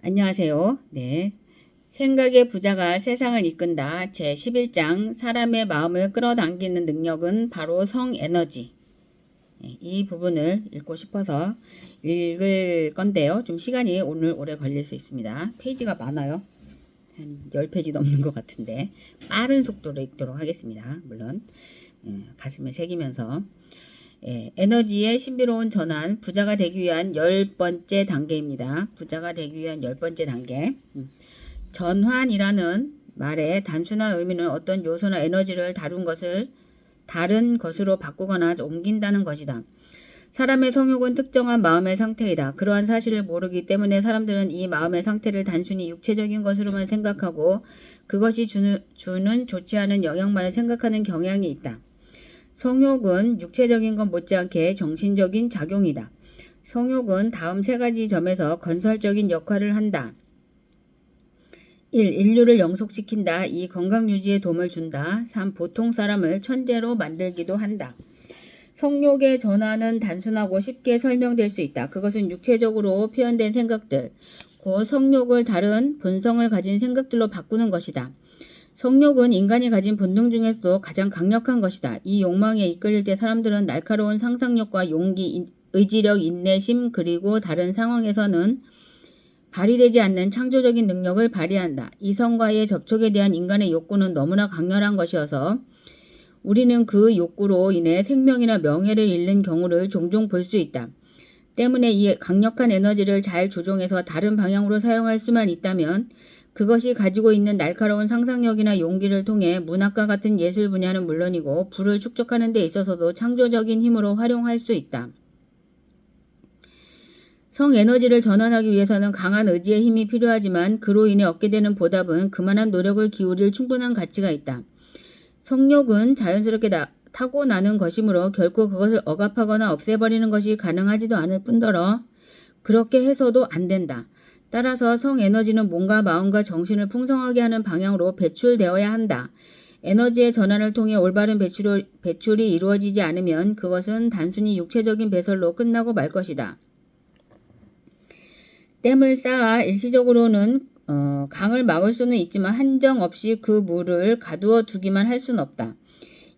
안녕하세요. 네. 생각의 부자가 세상을 이끈다. 제11장 사람의 마음을 끌어당기는 능력은 바로 성에너지. 이 부분을 읽고 싶어서 읽을 건데요. 좀 시간이 오늘 오래 걸릴 수 있습니다. 페이지가 많아요. 한 10페이지 넘는 것 같은데 빠른 속도로 읽도록 하겠습니다. 물론 가슴에 새기면서 에너지의 신비로운 전환, 부자가 되기 위한 10번째 단계입니다. 부자가 되기 위한 10번째 단계. 전환이라는 말의 단순한 의미는 어떤 요소나 에너지를 다른 것으로 바꾸거나 옮긴다는 것이다. 사람의 성욕은 특정한 마음의 상태이다. 그러한 사실을 모르기 때문에 사람들은 이 마음의 상태를 단순히 육체적인 것으로만 생각하고 그것이 주는 좋지 않은 영향만을 생각하는 경향이 있다. 성욕은 육체적인 것 못지않게 정신적인 작용이다. 성욕은 다음 세 가지 점에서 건설적인 역할을 한다. 1. 인류를 영속시킨다. 2. 건강유지에 도움을 준다. 3. 보통 사람을 천재로 만들기도 한다. 성욕의 전환은 단순하고 쉽게 설명될 수 있다. 그것은 육체적으로 표현된 생각들, 곧 성욕을 다른 본성을 가진 생각들로 바꾸는 것이다. 성욕은 인간이 가진 본능 중에서도 가장 강력한 것이다. 이 욕망에 이끌릴 때 사람들은 날카로운 상상력과 용기, 의지력, 인내심, 그리고 다른 상황에서는 발휘되지 않는 창조적인 능력을 발휘한다. 이성과의 접촉에 대한 인간의 욕구는 너무나 강렬한 것이어서 우리는 그 욕구로 인해 생명이나 명예를 잃는 경우를 종종 볼 수 있다. 때문에 이 강력한 에너지를 잘 조종해서 다른 방향으로 사용할 수만 있다면 그것이 가지고 있는 날카로운 상상력이나 용기를 통해 문학과 같은 예술 분야는 물론이고 부를 축적하는 데 있어서도 창조적인 힘으로 활용할 수 있다. 성에너지를 전환하기 위해서는 강한 의지의 힘이 필요하지만 그로 인해 얻게 되는 보답은 그만한 노력을 기울일 충분한 가치가 있다. 성욕은 자연스럽게 타고나는 것이므로 결코 그것을 억압하거나 없애버리는 것이 가능하지도 않을 뿐더러 그렇게 해서도 안 된다. 따라서 성에너지는 몸과 마음과 정신을 풍성하게 하는 방향으로 배출되어야 한다. 에너지의 전환을 통해 올바른 배출이 이루어지지 않으면 그것은 단순히 육체적인 배설로 끝나고 말 것이다. 댐을 쌓아 일시적으로는 강을 막을 수는 있지만 한정없이 그 물을 가두어 두기만 할 수는 없다.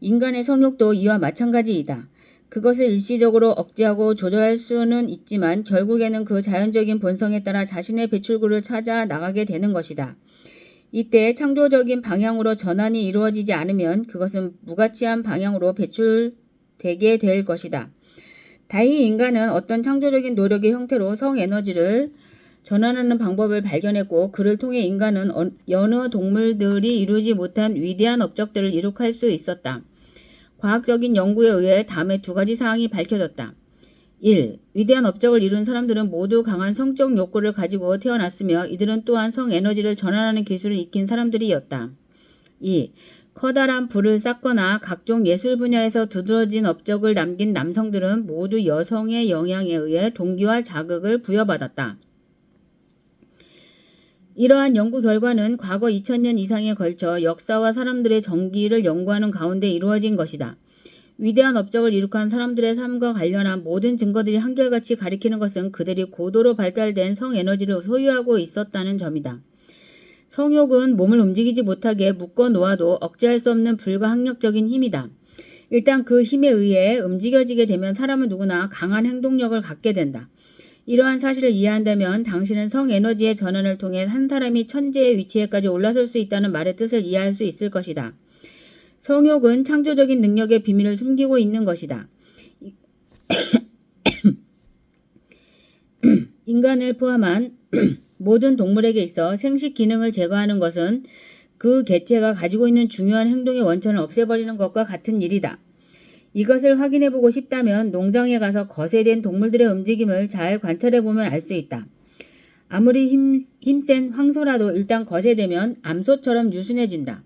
인간의 성욕도 이와 마찬가지이다. 그것을 일시적으로 억제하고 조절할 수는 있지만 결국에는 그 자연적인 본성에 따라 자신의 배출구를 찾아 나가게 되는 것이다. 이때 창조적인 방향으로 전환이 이루어지지 않으면 그것은 무가치한 방향으로 배출되게 될 것이다. 다행히 인간은 어떤 창조적인 노력의 형태로 성에너지를 전환하는 방법을 발견했고 그를 통해 인간은 여느 동물들이 이루지 못한 위대한 업적들을 이룩할 수 있었다. 과학적인 연구에 의해 다음에 두 가지 사항이 밝혀졌다. 1. 위대한 업적을 이룬 사람들은 모두 강한 성적 욕구를 가지고 태어났으며 이들은 또한 성에너지를 전환하는 기술을 익힌 사람들이었다. 2. 커다란 부를 쌓거나 각종 예술 분야에서 두드러진 업적을 남긴 남성들은 모두 여성의 영향에 의해 동기와 자극을 부여받았다. 이러한 연구 결과는 과거 2000년 이상에 걸쳐 역사와 사람들의 전기를 연구하는 가운데 이루어진 것이다. 위대한 업적을 이룩한 사람들의 삶과 관련한 모든 증거들이 한결같이 가리키는 것은 그들이 고도로 발달된 성에너지를 소유하고 있었다는 점이다. 성욕은 몸을 움직이지 못하게 묶어 놓아도 억제할 수 없는 불가항력적인 힘이다. 일단 그 힘에 의해 움직여지게 되면 사람은 누구나 강한 행동력을 갖게 된다. 이러한 사실을 이해한다면 당신은 성에너지의 전환을 통해 한 사람이 천재의 위치에까지 올라설 수 있다는 말의 뜻을 이해할 수 있을 것이다. 성욕은 창조적인 능력의 비밀을 숨기고 있는 것이다. 인간을 포함한 모든 동물에게 있어 생식 기능을 제거하는 것은 그 개체가 가지고 있는 중요한 행동의 원천을 없애버리는 것과 같은 일이다. 이것을 확인해보고 싶다면 농장에 가서 거세된 동물들의 움직임을 잘 관찰해보면 알 수 있다. 아무리 힘센 황소라도 일단 거세되면 암소처럼 유순해진다.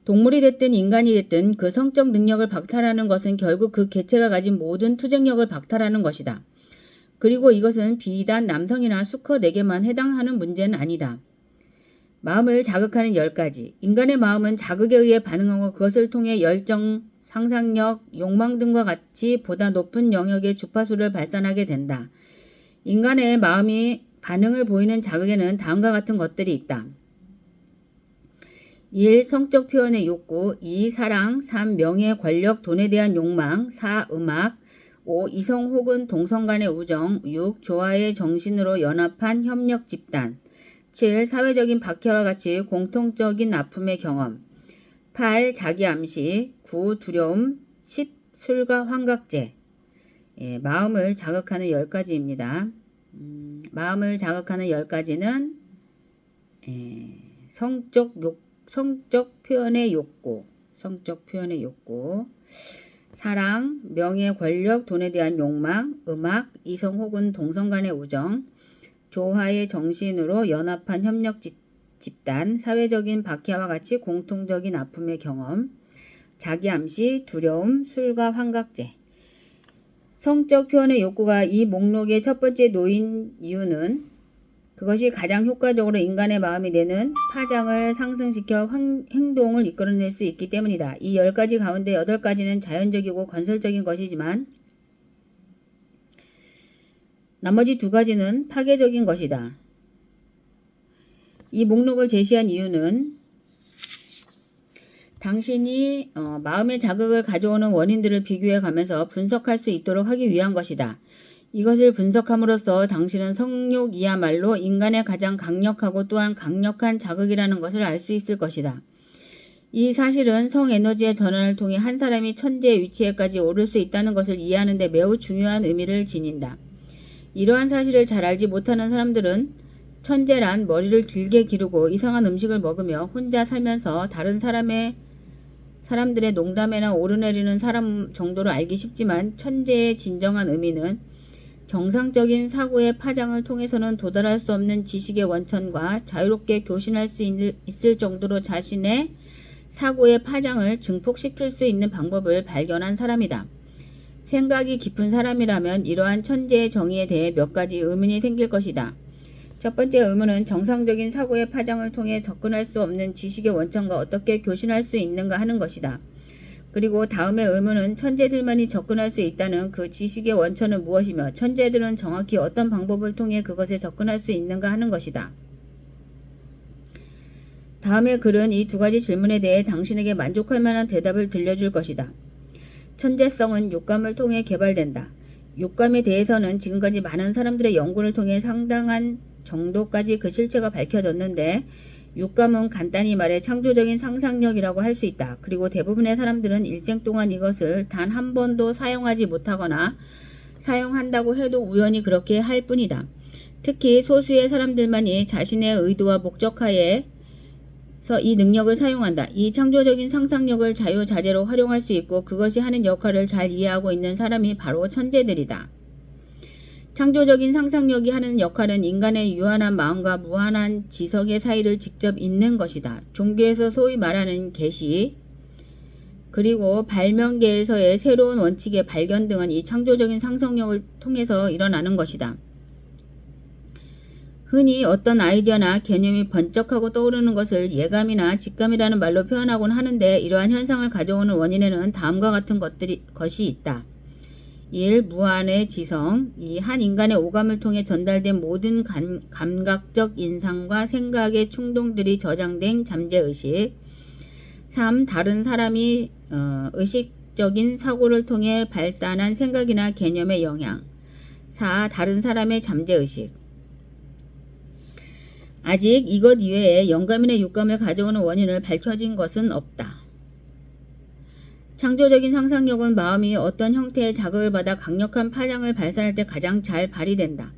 동물이 됐든 인간이 됐든 그 성적 능력을 박탈하는 것은 결국 그 개체가 가진 모든 투쟁력을 박탈하는 것이다. 그리고 이것은 비단 남성이나 수컷에게만 해당하는 문제는 아니다. 마음을 자극하는 10가지. 인간의 마음은 자극에 의해 반응하고 그것을 통해 열정, 상상력, 욕망 등과 같이 보다 높은 영역의 주파수를 발산하게 된다. 인간의 마음이 반응을 보이는 자극에는 다음과 같은 것들이 있다. 1. 성적 표현의 욕구. 2. 사랑. 3. 명예, 권력, 돈에 대한 욕망. 4. 음악. 5. 이성 혹은 동성 간의 우정. 6. 조화의 정신으로 연합한 협력 집단. 7. 사회적인 박해와 같이 공통적인 아픔의 경험. 8. 자기 암시. 9. 두려움. 10. 술과 환각제. 마음을 자극하는 10가지입니다. 마음을 자극하는 10가지는 성적 표현의 욕구, 사랑, 명예, 권력, 돈에 대한 욕망, 음악, 이성 혹은 동성 간의 우정, 조화의 정신으로 연합한 협력 집단, 사회적인 박해와 같이 공통적인 아픔의 경험, 자기 암시, 두려움, 술과 환각제. 성적 표현의 욕구가 이 목록의 첫 번째 놓인 이유는 그것이 가장 효과적으로 인간의 마음이 내는 파장을 상승시켜 행동을 이끌어낼 수 있기 때문이다. 이 10가지 가운데 8가지는 자연적이고 건설적인 것이지만 나머지 2가지는 파괴적인 것이다. 이 목록을 제시한 이유는 당신이 마음의 자극을 가져오는 원인들을 비교해 가면서 분석할 수 있도록 하기 위한 것이다. 이것을 분석함으로써 당신은 성욕이야말로 인간의 가장 강력하고 또한 강력한 자극이라는 것을 알 수 있을 것이다. 이 사실은 성에너지의 전환을 통해 한 사람이 천재의 위치에까지 오를 수 있다는 것을 이해하는 데 매우 중요한 의미를 지닌다. 이러한 사실을 잘 알지 못하는 사람들은 천재란 머리를 길게 기르고 이상한 음식을 먹으며 혼자 살면서 다른 사람들의 농담에나 오르내리는 사람 정도로 알기 쉽지만 천재의 진정한 의미는 정상적인 사고의 파장을 통해서는 도달할 수 없는 지식의 원천과 자유롭게 교신할 수 있을 정도로 자신의 사고의 파장을 증폭시킬 수 있는 방법을 발견한 사람이다. 생각이 깊은 사람이라면 이러한 천재의 정의에 대해 몇 가지 의문이 생길 것이다. 첫 번째 의문은 정상적인 사고의 파장을 통해 접근할 수 없는 지식의 원천과 어떻게 교신할 수 있는가 하는 것이다. 그리고 다음의 의문은 천재들만이 접근할 수 있다는 그 지식의 원천은 무엇이며 천재들은 정확히 어떤 방법을 통해 그것에 접근할 수 있는가 하는 것이다. 다음의 글은 이 2가지 질문에 대해 당신에게 만족할 만한 대답을 들려줄 것이다. 천재성은 육감을 통해 개발된다. 육감에 대해서는 지금까지 많은 사람들의 연구를 통해 상당한 정도까지 그 실체가 밝혀졌는데 육감은 간단히 말해 창조적인 상상력이라고 할 수 있다. 그리고 대부분의 사람들은 일생 동안 이것을 단 한 번도 사용하지 못하거나 사용한다고 해도 우연히 그렇게 할 뿐이다. 특히 소수의 사람들만이 자신의 의도와 목적하에서 이 능력을 사용한다. 이 창조적인 상상력을 자유자재로 활용할 수 있고 그것이 하는 역할을 잘 이해하고 있는 사람이 바로 천재들이다. 창조적인 상상력이 하는 역할은 인간의 유한한 마음과 무한한 지성의 사이를 직접 잇는 것이다. 종교에서 소위 말하는 계시, 그리고 발명계에서의 새로운 원칙의 발견 등은 이 창조적인 상상력을 통해서 일어나는 것이다. 흔히 어떤 아이디어나 개념이 번쩍하고 떠오르는 것을 예감이나 직감이라는 말로 표현하곤 하는데 이러한 현상을 가져오는 원인에는 다음과 같은 것이 있다. 1. 무한의 지성. 2. 한 인간의 오감을 통해 전달된 모든 감각적 인상과 생각의 충동들이 저장된 잠재의식. 3. 다른 사람이 의식적인 사고를 통해 발산한 생각이나 개념의 영향. 4. 다른 사람의 잠재의식. 아직 이것 이외에 영감이나 육감을 가져오는 원인을 밝혀진 것은 없다. 창조적인 상상력은 마음이 어떤 형태의 자극을 받아 강력한 파장을 발산할 때 가장 잘 발휘된다.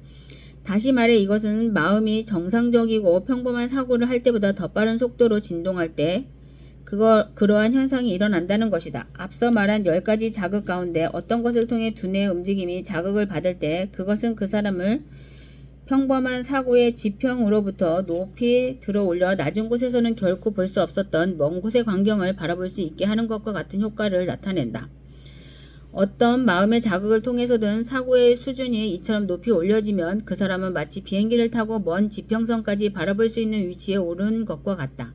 다시 말해 이것은 마음이 정상적이고 평범한 사고를 할 때보다 더 빠른 속도로 진동할 때 그러한 현상이 일어난다는 것이다. 앞서 말한 10가지 자극 가운데 어떤 것을 통해 두뇌의 움직임이 자극을 받을 때 그것은 그 사람을 평범한 사고의 지평으로부터 높이 들어올려 낮은 곳에서는 결코 볼 수 없었던 먼 곳의 광경을 바라볼 수 있게 하는 것과 같은 효과를 나타낸다. 어떤 마음의 자극을 통해서든 사고의 수준이 이처럼 높이 올려지면 그 사람은 마치 비행기를 타고 먼 지평선까지 바라볼 수 있는 위치에 오른 것과 같다.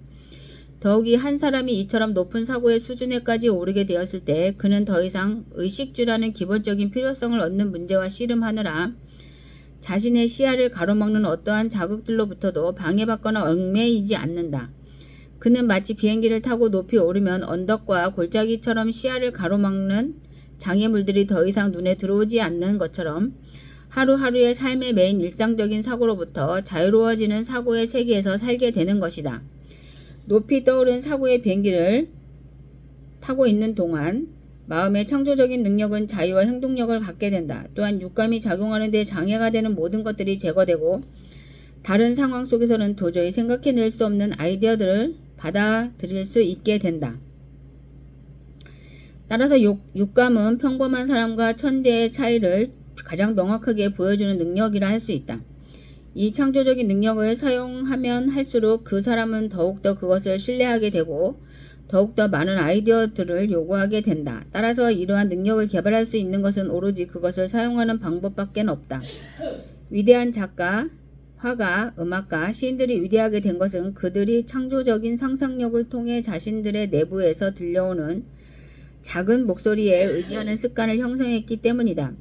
더욱이 한 사람이 이처럼 높은 사고의 수준에까지 오르게 되었을 때 그는 더 이상 의식주라는 기본적인 필요성을 얻는 문제와 씨름하느라 자신의 시야를 가로막는 어떠한 자극들로부터도 방해받거나 얽매이지 않는다. 그는 마치 비행기를 타고 높이 오르면 언덕과 골짜기처럼 시야를 가로막는 장애물들이 더 이상 눈에 들어오지 않는 것처럼 하루하루의 삶의 매인 일상적인 사고로부터 자유로워지는 사고의 세계에서 살게 되는 것이다. 높이 떠오른 사고의 비행기를 타고 있는 동안 마음의 창조적인 능력은 자유와 행동력을 갖게 된다. 또한 육감이 작용하는 데 장애가 되는 모든 것들이 제거되고 다른 상황 속에서는 도저히 생각해낼 수 없는 아이디어들을 받아들일 수 있게 된다. 따라서 육감은 평범한 사람과 천재의 차이를 가장 명확하게 보여주는 능력이라 할 수 있다. 이 창조적인 능력을 사용하면 할수록 그 사람은 더욱더 그것을 신뢰하게 되고 더욱더 많은 아이디어들을 요구하게 된다. 따라서 이러한 능력을 개발할 수 있는 것은 오로지 그것을 사용하는 방법밖에 없다. 위대한 작가, 화가, 음악가, 시인들이 위대하게 된 것은 그들이 창조적인 상상력을 통해 자신들의 내부에서 들려오는 작은 목소리에 의지하는 습관을 형성했기 때문이다.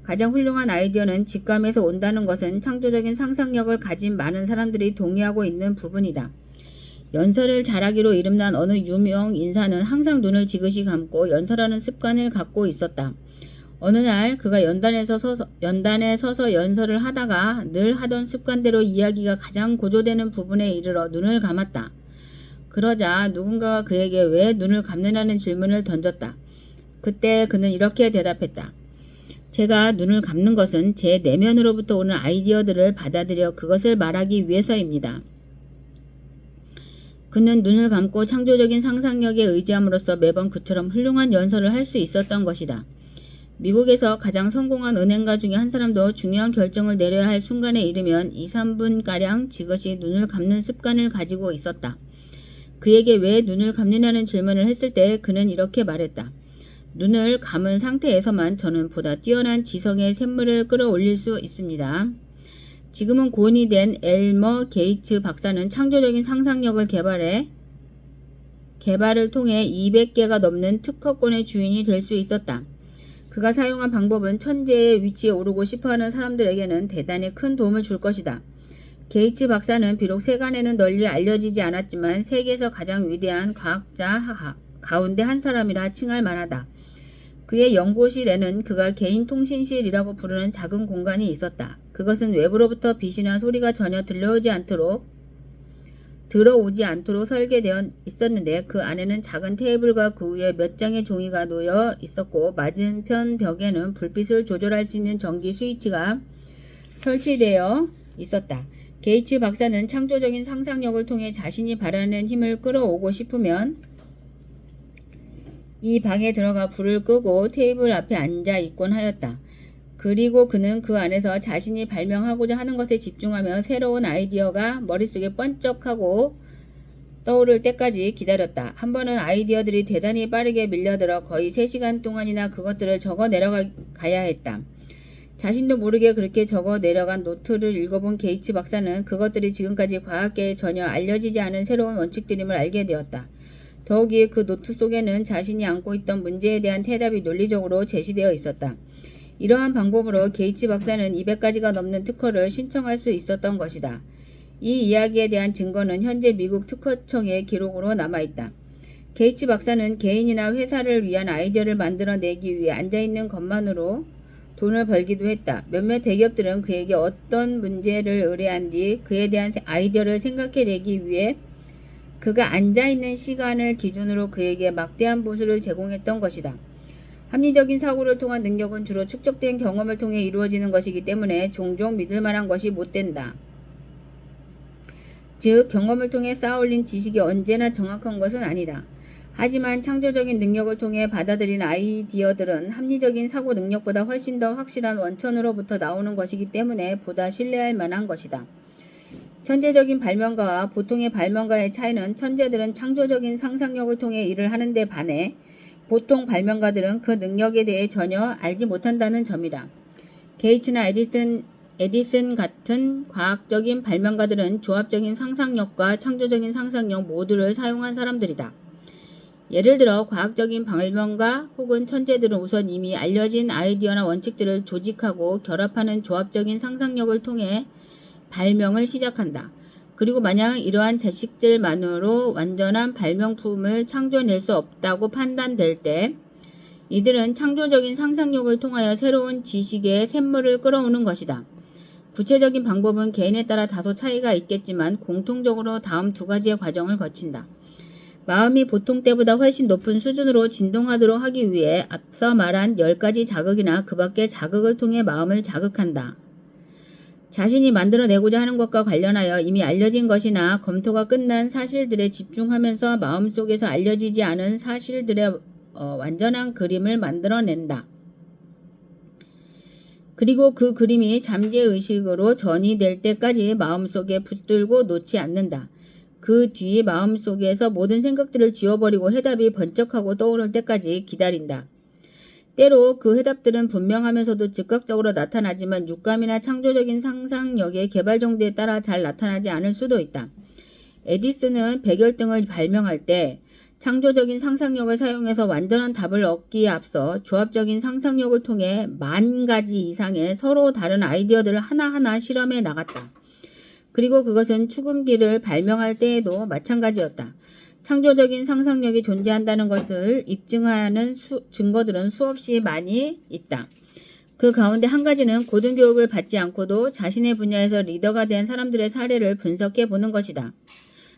가장 훌륭한 아이디어는 직감에서 온다는 것은 창조적인 상상력을 가진 많은 사람들이 동의하고 있는 부분이다. 연설을 잘하기로 이름난 어느 유명 인사는 항상 눈을 지그시 감고 연설하는 습관을 갖고 있었다. 어느 날 그가 연단에 서서 연설을 하다가 늘 하던 습관대로 이야기가 가장 고조되는 부분에 이르러 눈을 감았다. 그러자 누군가가 그에게 왜 눈을 감느냐는 질문을 던졌다. 그때 그는 이렇게 대답했다. 제가 눈을 감는 것은 제 내면으로부터 오는 아이디어들을 받아들여 그것을 말하기 위해서입니다. 그는 눈을 감고 창조적인 상상력에 의지함으로써 매번 그처럼 훌륭한 연설을 할 수 있었던 것이다. 미국에서 가장 성공한 은행가 중에 한 사람도 중요한 결정을 내려야 할 순간에 이르면 2, 3분가량 지그시 눈을 감는 습관을 가지고 있었다. 그에게 왜 눈을 감느냐는 질문을 했을 때 그는 이렇게 말했다. 눈을 감은 상태에서만 저는 보다 뛰어난 지성의 샘물을 끌어올릴 수 있습니다. 지금은 고인이 된 엘머 게이츠 박사는 창조적인 상상력을 개발을 통해 200개가 넘는 특허권의 주인이 될 수 있었다. 그가 사용한 방법은 천재의 위치에 오르고 싶어하는 사람들에게는 대단히 큰 도움을 줄 것이다. 게이츠 박사는 비록 세간에는 널리 알려지지 않았지만 세계에서 가장 위대한 과학자 가운데 한 사람이라 칭할 만하다. 그의 연구실에는 그가 개인 통신실이라고 부르는 작은 공간이 있었다. 그것은 외부로부터 빛이나 소리가 전혀 들어오지 않도록 설계되어 있었는데 그 안에는 작은 테이블과 그 위에 몇 장의 종이가 놓여 있었고 맞은편 벽에는 불빛을 조절할 수 있는 전기 스위치가 설치되어 있었다. 게이츠 박사는 창조적인 상상력을 통해 자신이 바라는 힘을 끌어오고 싶으면 이 방에 들어가 불을 끄고 테이블 앞에 앉아 있곤 하였다. 그리고 그는 그 안에서 자신이 발명하고자 하는 것에 집중하며 새로운 아이디어가 머릿속에 번쩍하고 떠오를 때까지 기다렸다. 한 번은 아이디어들이 대단히 빠르게 밀려들어 거의 3시간 동안이나 그것들을 적어 내려가야 했다. 자신도 모르게 그렇게 적어 내려간 노트를 읽어본 게이츠 박사는 그것들이 지금까지 과학계에 전혀 알려지지 않은 새로운 원칙들임을 알게 되었다. 더욱이 그 노트 속에는 자신이 안고 있던 문제에 대한 대답이 논리적으로 제시되어 있었다. 이러한 방법으로 게이츠 박사는 200가지가 넘는 특허를 신청할 수 있었던 것이다. 이 이야기에 대한 증거는 현재 미국 특허청의 기록으로 남아있다. 게이츠 박사는 개인이나 회사를 위한 아이디어를 만들어내기 위해 앉아있는 것만으로 돈을 벌기도 했다. 몇몇 대기업들은 그에게 어떤 문제를 의뢰한 뒤 그에 대한 아이디어를 생각해내기 위해 그가 앉아있는 시간을 기준으로 그에게 막대한 보수를 제공했던 것이다. 합리적인 사고를 통한 능력은 주로 축적된 경험을 통해 이루어지는 것이기 때문에 종종 믿을 만한 것이 못 된다. 즉, 경험을 통해 쌓아올린 지식이 언제나 정확한 것은 아니다. 하지만 창조적인 능력을 통해 받아들인 아이디어들은 합리적인 사고 능력보다 훨씬 더 확실한 원천으로부터 나오는 것이기 때문에 보다 신뢰할 만한 것이다. 천재적인 발명가와 보통의 발명가의 차이는 천재들은 창조적인 상상력을 통해 일을 하는 데 반해 보통 발명가들은 그 능력에 대해 전혀 알지 못한다는 점이다. 게이츠나 에디슨 같은 과학적인 발명가들은 조합적인 상상력과 창조적인 상상력 모두를 사용한 사람들이다. 예를 들어 과학적인 발명가 혹은 천재들은 우선 이미 알려진 아이디어나 원칙들을 조직하고 결합하는 조합적인 상상력을 통해 발명을 시작한다. 그리고 만약 이러한 지식들만으로 완전한 발명품을 창조해낼 수 없다고 판단될 때 이들은 창조적인 상상력을 통하여 새로운 지식의 샘물을 끌어오는 것이다. 구체적인 방법은 개인에 따라 다소 차이가 있겠지만 공통적으로 다음 두 가지의 과정을 거친다. 마음이 보통 때보다 훨씬 높은 수준으로 진동하도록 하기 위해 앞서 말한 10가지 자극이나 그 밖의 자극을 통해 마음을 자극한다. 자신이 만들어내고자 하는 것과 관련하여 이미 알려진 것이나 검토가 끝난 사실들에 집중하면서 마음속에서 알려지지 않은 사실들의 완전한 그림을 만들어낸다. 그리고 그 그림이 잠재의식으로 전이될 때까지 마음속에 붙들고 놓지 않는다. 그 뒤 마음속에서 모든 생각들을 지워버리고 해답이 번쩍하고 떠오를 때까지 기다린다. 때로 그 해답들은 분명하면서도 즉각적으로 나타나지만 육감이나 창조적인 상상력의 개발 정도에 따라 잘 나타나지 않을 수도 있다. 에디슨은 백열등을 발명할 때 창조적인 상상력을 사용해서 완전한 답을 얻기에 앞서 조합적인 상상력을 통해 10,000가지 이상의 서로 다른 아이디어들을 하나하나 실험해 나갔다. 그리고 그것은 축음기를 발명할 때에도 마찬가지였다. 창조적인 상상력이 존재한다는 것을 입증하는 증거들은 수없이 많이 있다. 그 가운데 한 가지는 고등교육을 받지 않고도 자신의 분야에서 리더가 된 사람들의 사례를 분석해 보는 것이다.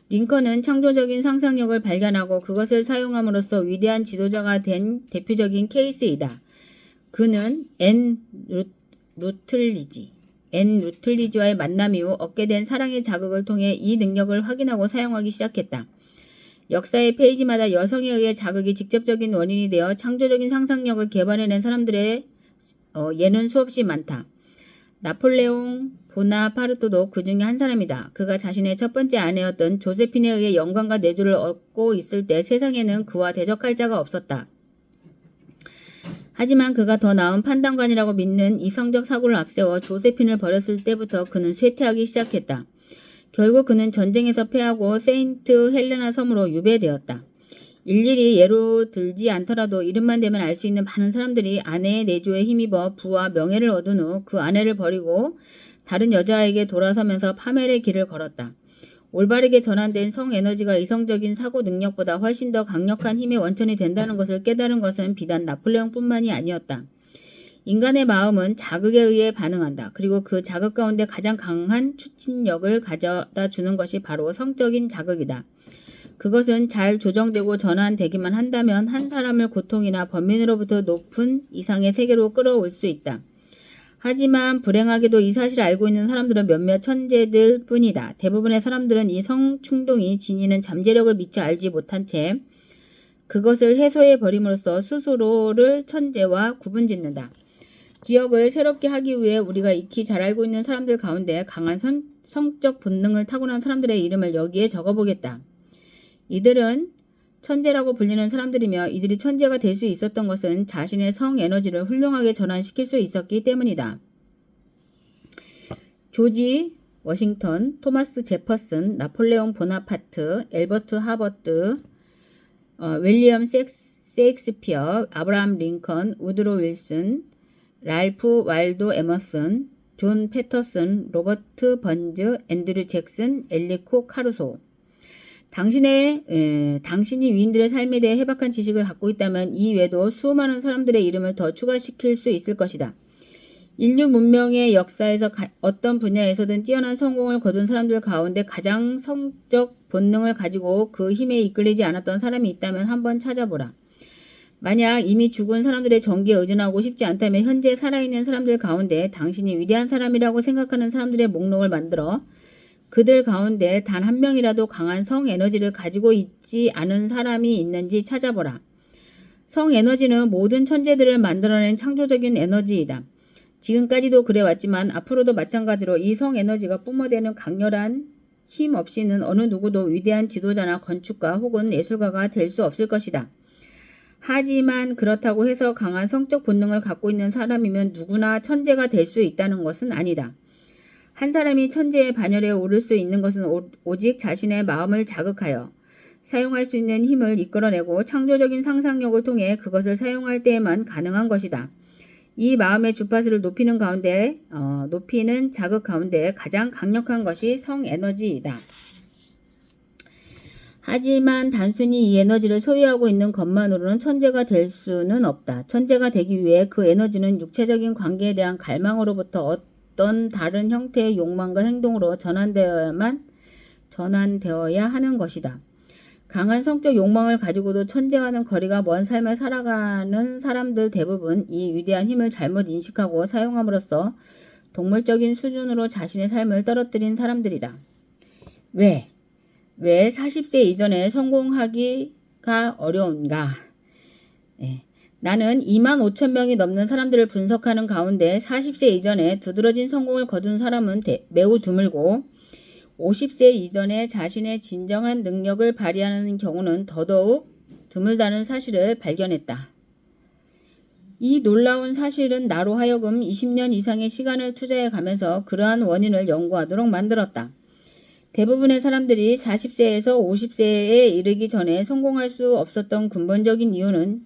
링컨은 창조적인 상상력을 발견하고 그것을 사용함으로써 위대한 지도자가 된 대표적인 케이스이다. 그는 앤 루틀리지와의 만남 이후 얻게 된 사랑의 자극을 통해 이 능력을 확인하고 사용하기 시작했다. 역사의 페이지마다 여성에 의해 자극이 직접적인 원인이 되어 창조적인 상상력을 개발해낸 사람들의 예는 수없이 많다. 나폴레옹 보나파르토도 그 중에 한 사람이다. 그가 자신의 첫 번째 아내였던 조세핀에 의해 영광과 내조를 얻고 있을 때 세상에는 그와 대적할 자가 없었다. 하지만 그가 더 나은 판단관이라고 믿는 이성적 사고를 앞세워 조세핀을 버렸을 때부터 그는 쇠퇴하기 시작했다. 결국 그는 전쟁에서 패하고 세인트 헬레나 섬으로 유배되었다. 일일이 예로 들지 않더라도 이름만 대면 알 수 있는 많은 사람들이 아내의 내조에 힘입어 부와 명예를 얻은 후 그 아내를 버리고 다른 여자에게 돌아서면서 파멸의 길을 걸었다. 올바르게 전환된 성에너지가 이성적인 사고 능력보다 훨씬 더 강력한 힘의 원천이 된다는 것을 깨달은 것은 비단 나폴레옹뿐만이 아니었다. 인간의 마음은 자극에 의해 반응한다. 그리고 그 자극 가운데 가장 강한 추진력을 가져다 주는 것이 바로 성적인 자극이다. 그것은 잘 조정되고 전환되기만 한다면 한 사람을 고통이나 번민으로부터 높은 이상의 세계로 끌어올 수 있다. 하지만 불행하게도 이 사실을 알고 있는 사람들은 몇몇 천재들 뿐이다. 대부분의 사람들은 이 성충동이 지니는 잠재력을 미처 알지 못한 채 그것을 해소해 버림으로써 스스로를 천재와 구분짓는다. 기억을 새롭게 하기 위해 우리가 익히 잘 알고 있는 사람들 가운데 강한 성적 본능을 타고난 사람들의 이름을 여기에 적어보겠다. 이들은 천재라고 불리는 사람들이며 이들이 천재가 될 수 있었던 것은 자신의 성에너지를 훌륭하게 전환시킬 수 있었기 때문이다. 조지 워싱턴, 토마스 제퍼슨, 나폴레옹 보나파트, 엘버트 하버트, 윌리엄 셰익스피어, 아브라함 링컨, 우드로 윌슨, 랄프 waldo 에머슨, 존 패터슨, 로버트 번즈, 앤드류 잭슨, 엘리코 카루소. 당신이 위인들의 삶에 대해 해박한 지식을 갖고 있다면 이 외에도 수많은 사람들의 이름을 더 추가시킬 수 있을 것이다. 인류 문명의 역사에서 어떤 분야에서든 뛰어난 성공을 거둔 사람들 가운데 가장 성적 본능을 가지고 그 힘에 이끌리지 않았던 사람이 있다면 한번 찾아보라. 만약 이미 죽은 사람들의 정기에 의존하고 싶지 않다면 현재 살아있는 사람들 가운데 당신이 위대한 사람이라고 생각하는 사람들의 목록을 만들어 그들 가운데 단 한 명이라도 강한 성에너지를 가지고 있지 않은 사람이 있는지 찾아보라. 성에너지는 모든 천재들을 만들어낸 창조적인 에너지이다. 지금까지도 그래왔지만 앞으로도 마찬가지로 이 성에너지가 뿜어대는 강렬한 힘 없이는 어느 누구도 위대한 지도자나 건축가 혹은 예술가가 될 수 없을 것이다. 하지만 그렇다고 해서 강한 성적 본능을 갖고 있는 사람이면 누구나 천재가 될 수 있다는 것은 아니다. 한 사람이 천재의 반열에 오를 수 있는 것은 오직 자신의 마음을 자극하여 사용할 수 있는 힘을 이끌어내고 창조적인 상상력을 통해 그것을 사용할 때에만 가능한 것이다. 이 마음의 주파수를 높이는 자극 가운데 가장 강력한 것이 성에너지이다. 하지만 단순히 이 에너지를 소유하고 있는 것만으로는 천재가 될 수는 없다. 천재가 되기 위해 그 에너지는 육체적인 관계에 대한 갈망으로부터 어떤 다른 형태의 욕망과 행동으로 전환되어야 하는 것이다. 강한 성적 욕망을 가지고도 천재와는 거리가 먼 삶을 살아가는 사람들 대부분 이 위대한 힘을 잘못 인식하고 사용함으로써 동물적인 수준으로 자신의 삶을 떨어뜨린 사람들이다. 왜 40세 이전에 성공하기가 어려운가? 나는 25,000명이 넘는 사람들을 분석하는 가운데 40세 이전에 두드러진 성공을 거둔 사람은 매우 드물고 50세 이전에 자신의 진정한 능력을 발휘하는 경우는 더더욱 드물다는 사실을 발견했다. 이 놀라운 사실은 나로 하여금 20년 이상의 시간을 투자해 가면서 그러한 원인을 연구하도록 만들었다. 대부분의 사람들이 40세에서 50세에 이르기 전에 성공할 수 없었던 근본적인 이유는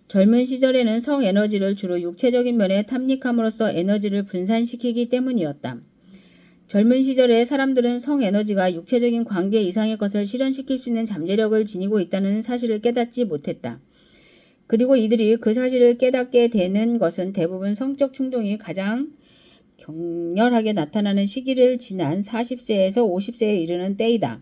젊은 시절에는 성에너지를 주로 육체적인 면에 탐닉함으로써 에너지를 분산시키기 때문이었다. 젊은 시절에 사람들은 성에너지가 육체적인 관계 이상의 것을 실현시킬 수 있는 잠재력을 지니고 있다는 사실을 깨닫지 못했다. 그리고 이들이 그 사실을 깨닫게 되는 것은 대부분 성적 충동이 가장 격렬하게 나타나는 시기를 지난 40세에서 50세에 이르는 때이다.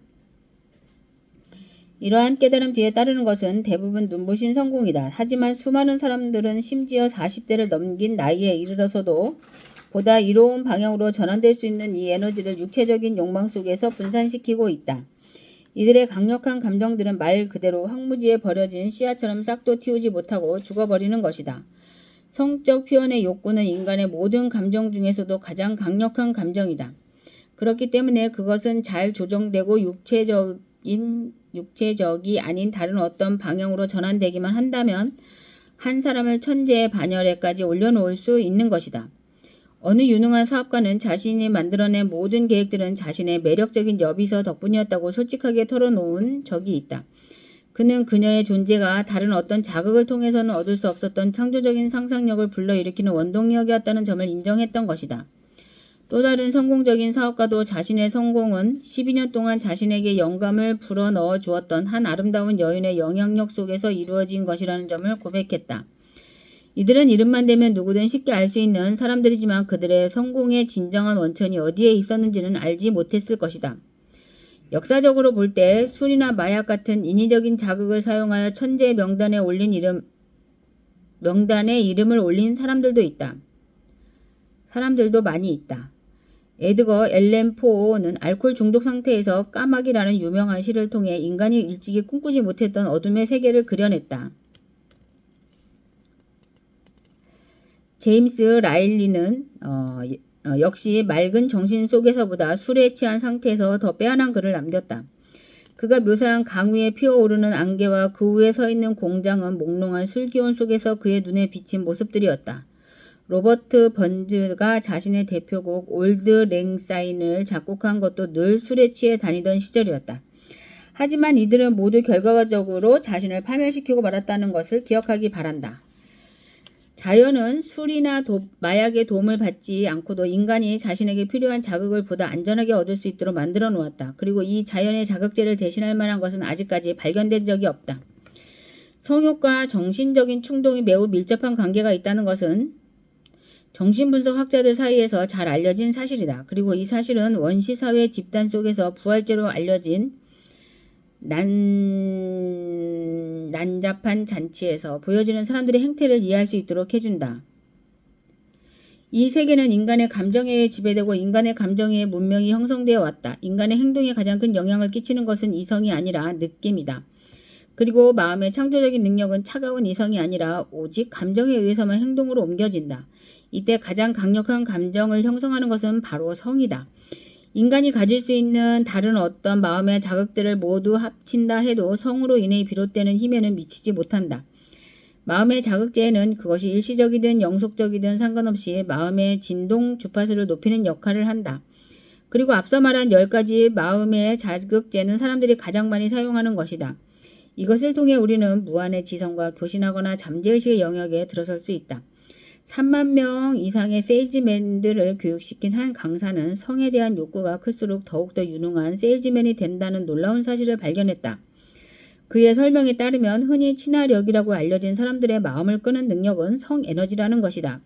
이러한 깨달음 뒤에 따르는 것은 대부분 눈부신 성공이다. 하지만 수많은 사람들은 심지어 40대를 넘긴 나이에 이르러서도 보다 이로운 방향으로 전환될 수 있는 이 에너지를 육체적인 욕망 속에서 분산시키고 있다. 이들의 강력한 감정들은 말 그대로 황무지에 버려진 씨앗처럼 싹도 틔우지 못하고 죽어버리는 것이다. 성적 표현의 욕구는 인간의 모든 감정 중에서도 가장 강력한 감정이다. 그렇기 때문에 그것은 잘 조정되고 육체적이 아닌 다른 어떤 방향으로 전환되기만 한다면 한 사람을 천재의 반열에까지 올려놓을 수 있는 것이다. 어느 유능한 사업가는 자신이 만들어낸 모든 계획들은 자신의 매력적인 여비서 덕분이었다고 솔직하게 털어놓은 적이 있다. 그는 그녀의 존재가 다른 어떤 자극을 통해서는 얻을 수 없었던 창조적인 상상력을 불러일으키는 원동력이었다는 점을 인정했던 것이다. 또 다른 성공적인 사업가도 자신의 성공은 12년 동안 자신에게 영감을 불어넣어 주었던 한 아름다운 여인의 영향력 속에서 이루어진 것이라는 점을 고백했다. 이들은 이름만 대면 누구든 쉽게 알 수 있는 사람들이지만 그들의 성공의 진정한 원천이 어디에 있었는지는 알지 못했을 것이다. 역사적으로 볼 때 술이나 마약 같은 인위적인 자극을 사용하여 천재 명단에 이름을 올린 사람들도 많이 있다. 에드거 앨런 포는 알코올 중독 상태에서 까마귀라는 유명한 시를 통해 인간이 일찍이 꿈꾸지 못했던 어둠의 세계를 그려냈다. 제임스 라일리는 역시 맑은 정신 속에서보다 술에 취한 상태에서 더 빼어난 글을 남겼다. 그가 묘사한 강 위에 피어오르는 안개와 그 위에 서 있는 공장은 몽롱한 술기운 속에서 그의 눈에 비친 모습들이었다. 로버트 번즈가 자신의 대표곡 올드 랭사인을 작곡한 것도 늘 술에 취해 다니던 시절이었다. 하지만 이들은 모두 결과적으로 자신을 파멸시키고 말았다는 것을 기억하기 바란다. 자연은 술이나 마약의 도움을 받지 않고도 인간이 자신에게 필요한 자극을 보다 안전하게 얻을 수 있도록 만들어 놓았다. 그리고 이 자연의 자극제를 대신할 만한 것은 아직까지 발견된 적이 없다. 성욕과 정신적인 충동이 매우 밀접한 관계가 있다는 것은 정신분석학자들 사이에서 잘 알려진 사실이다. 그리고 이 사실은 원시사회 집단 속에서 부활제로 알려진 난잡한 잔치에서 보여지는 사람들의 행태를 이해할 수 있도록 해준다. 이 세계는 인간의 감정에 의해 지배되고 인간의 감정에 의해 문명이 형성되어 왔다. 인간의 행동에 가장 큰 영향을 끼치는 것은 이성이 아니라 느낌이다. 그리고 마음의 창조적인 능력은 차가운 이성이 아니라 오직 감정에 의해서만 행동으로 옮겨진다. 이때 가장 강력한 감정을 형성하는 것은 바로 성이다. 인간이 가질 수 있는 다른 어떤 마음의 자극들을 모두 합친다 해도 성으로 인해 비롯되는 힘에는 미치지 못한다. 마음의 자극제에는 그것이 일시적이든 영속적이든 상관없이 마음의 진동 주파수를 높이는 역할을 한다. 그리고 앞서 말한 10가지 마음의 자극제는 사람들이 가장 많이 사용하는 것이다. 이것을 통해 우리는 무한의 지성과 교신하거나 잠재의식의 영역에 들어설 수 있다. 3만 명 이상의 세일즈맨들을 교육시킨 한 강사는 성에 대한 욕구가 클수록 더욱더 유능한 세일즈맨이 된다는 놀라운 사실을 발견했다. 그의 설명에 따르면 흔히 친화력이라고 알려진 사람들의 마음을 끄는 능력은 성에너지라는 것이다.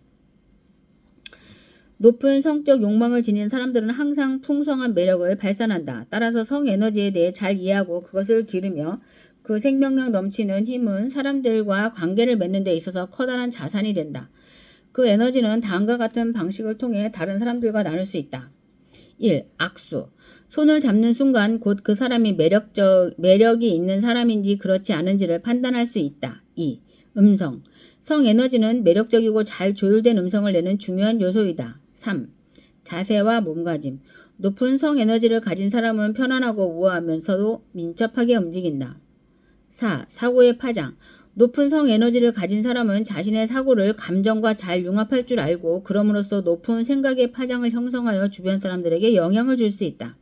높은 성적 욕망을 지닌 사람들은 항상 풍성한 매력을 발산한다. 따라서 성에너지에 대해 잘 이해하고 그것을 기르며 그 생명력 넘치는 힘은 사람들과 관계를 맺는 데 있어서 커다란 자산이 된다. 그 에너지는 다음과 같은 방식을 통해 다른 사람들과 나눌 수 있다. 1. 악수. 손을 잡는 순간 곧 그 사람이 매력이 있는 사람인지 그렇지 않은지를 판단할 수 있다. 2. 음성. 성에너지는 매력적이고 잘 조율된 음성을 내는 중요한 요소이다. 3. 자세와 몸가짐. 높은 성에너지를 가진 사람은 편안하고 우아하면서도 민첩하게 움직인다. 4. 사고의 파장. 높은 성에너지를 가진 사람은 자신의 사고를 감정과 잘 융합할 줄 알고 그럼으로써 높은 생각의 파장을 형성하여 주변 사람들에게 영향을 줄 수 있다.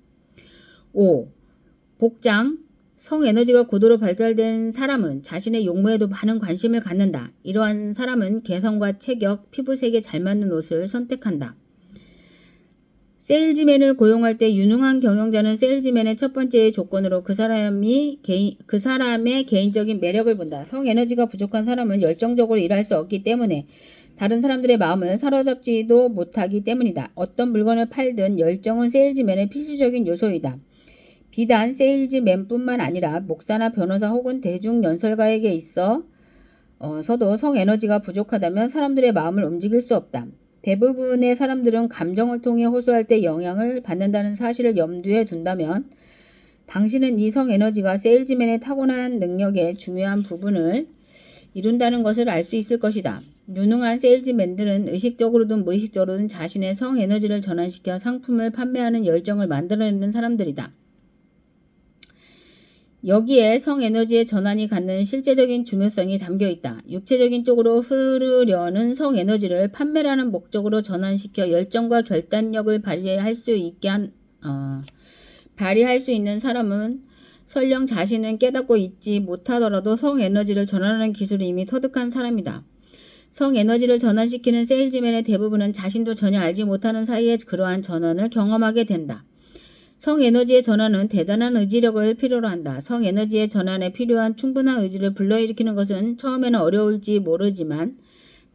5. 복장. 성에너지가 고도로 발달된 사람은 자신의 용모에도 많은 관심을 갖는다. 이러한 사람은 개성과 체격, 피부색에 잘 맞는 옷을 선택한다. 세일즈맨을 고용할 때 유능한 경영자는 세일즈맨의 첫 번째 조건으로 그 사람의 개인적인 매력을 본다. 성에너지가 부족한 사람은 열정적으로 일할 수 없기 때문에 다른 사람들의 마음을 사로잡지도 못하기 때문이다. 어떤 물건을 팔든 열정은 세일즈맨의 필수적인 요소이다. 비단 세일즈맨뿐만 아니라 목사나 변호사 혹은 대중 연설가에게 있어서도 성에너지가 부족하다면 사람들의 마음을 움직일 수 없다. 대부분의 사람들은 감정을 통해 호소할 때 영향을 받는다는 사실을 염두에 둔다면 당신은 이 성에너지가 세일즈맨의 타고난 능력의 중요한 부분을 이룬다는 것을 알 수 있을 것이다. 유능한 세일즈맨들은 의식적으로든 무의식적으로든 자신의 성에너지를 전환시켜 상품을 판매하는 열정을 만들어내는 사람들이다. 여기에 성에너지의 전환이 갖는 실제적인 중요성이 담겨있다. 육체적인 쪽으로 흐르려는 성에너지를 판매라는 목적으로 전환시켜 열정과 결단력을 발휘할 수 있는 사람은 설령 자신은 깨닫고 있지 못하더라도 성에너지를 전환하는 기술이 이미 터득한 사람이다. 성에너지를 전환시키는 세일즈맨의 대부분은 자신도 전혀 알지 못하는 사이에 그러한 전환을 경험하게 된다. 성에너지의 전환은 대단한 의지력을 필요로 한다. 성에너지의 전환에 필요한 충분한 의지를 불러일으키는 것은 처음에는 어려울지 모르지만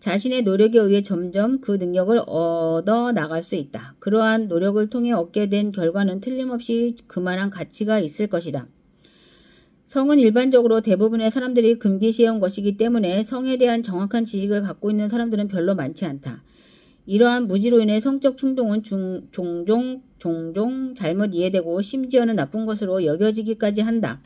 자신의 노력에 의해 점점 그 능력을 얻어 나갈 수 있다. 그러한 노력을 통해 얻게 된 결과는 틀림없이 그만한 가치가 있을 것이다. 성은 일반적으로 대부분의 사람들이 금기시해온 것이기 때문에 성에 대한 정확한 지식을 갖고 있는 사람들은 별로 많지 않다. 이러한 무지로 인해 성적 충동은 종종 잘못 이해되고 심지어는 나쁜 것으로 여겨지기까지 한다.